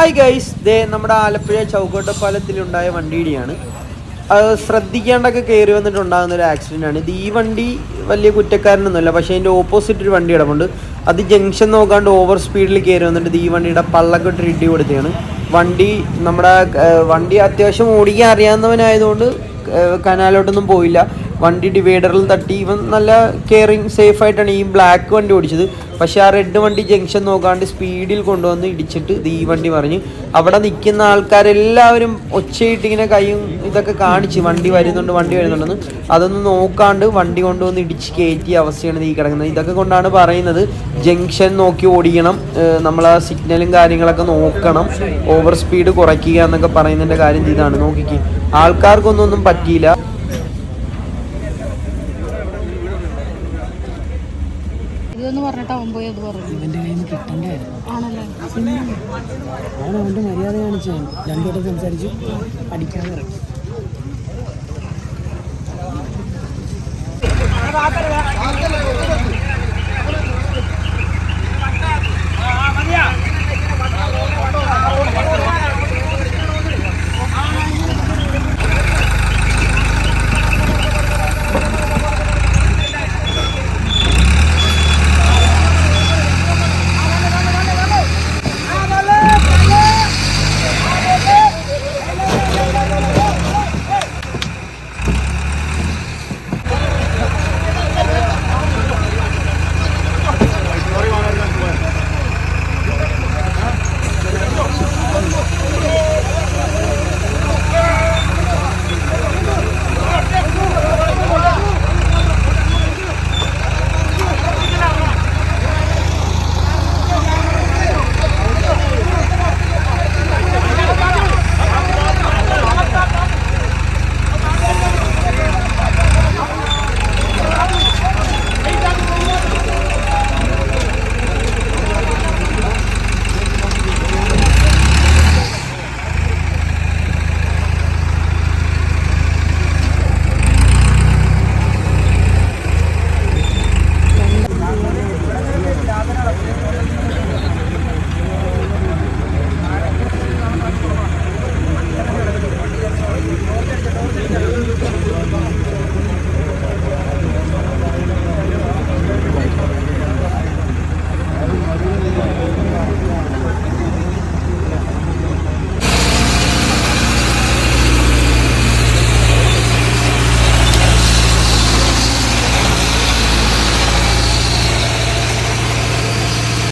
Hi guys, നമ്മുടെ ആലപ്പുഴ ചൗക്കോട്ടപ്പാലത്തിലുണ്ടായ വണ്ടിയിടിയാണ്. അത് ശ്രദ്ധിക്കാണ്ടൊക്കെ കയറി വന്നിട്ടുണ്ടാകുന്ന ഒരു ആക്സിഡൻ്റ് ആണ് ഇത്. ഈ വണ്ടി വലിയ കുറ്റക്കാരനൊന്നുമല്ല, പക്ഷേ അതിൻ്റെ ഓപ്പോസിറ്റ് ഒരു വണ്ടി കിടപ്പുണ്ട്. അത് ജംഗ്ഷൻ നോക്കാണ്ട് ഓവർ സ്പീഡിൽ കയറി വന്നിട്ട് ഈ വണ്ടിയുടെ പള്ളക്കൊട്ട് ഇടി കൊടുത്തതാണ്. വണ്ടി അത്യാവശ്യം ഓടിക്കാൻ അറിയാവുന്നവനായതുകൊണ്ട് കനാലോട്ടൊന്നും പോയില്ല. വണ്ടി ഡിവൈഡറിൽ തട്ടി. ഇവൻ നല്ല കെയറിങ് സേഫായിട്ടാണ് ഈ ബ്ലാക്ക് വണ്ടി ഓടിച്ചത്. പക്ഷേ ആ റെഡ് വണ്ടി ജംഗ്ഷൻ നോക്കാണ്ട് സ്പീഡിൽ കൊണ്ടുവന്ന് ഇടിച്ചിട്ട് ഈ വണ്ടി മറിഞ്ഞ്. അവിടെ നിൽക്കുന്ന ആൾക്കാരെല്ലാവരും ഒച്ചയിട്ട് ഇങ്ങനെ കൈയും ഇതൊക്കെ കാണിച്ച് വണ്ടി വരുന്നുണ്ടെന്ന്. അതൊന്നും നോക്കാണ്ട് വണ്ടി കൊണ്ടുവന്ന് ഇടിച്ച് കയറ്റിയ അവസ്ഥയാണ് ഈ കിടക്കുന്നത്. ഇതൊക്കെ കൊണ്ടാണ് പറയുന്നത് ജംഗ്ഷൻ നോക്കി ഓടിക്കണം, നമ്മൾ ആ സിഗ്നലും കാര്യങ്ങളൊക്കെ നോക്കണം, ഓവർ സ്പീഡ് കുറയ്ക്കുക എന്നൊക്കെ പറയുന്നതിൻ്റെ കാര്യം ഇതാണ്. നോക്കിക്ക്, ആൾക്കാർക്കൊന്നും പറ്റിയില്ല. ഇവന്റെ കയ്യിൽ നിന്ന് കിട്ടണ്ടേ? അവൻ അവൻ്റെ മര്യാദ കാണിച്ചു. രണ്ടുപേരും സംസാരിച്ചു അടിക്കാതെ ഇറങ്ങി.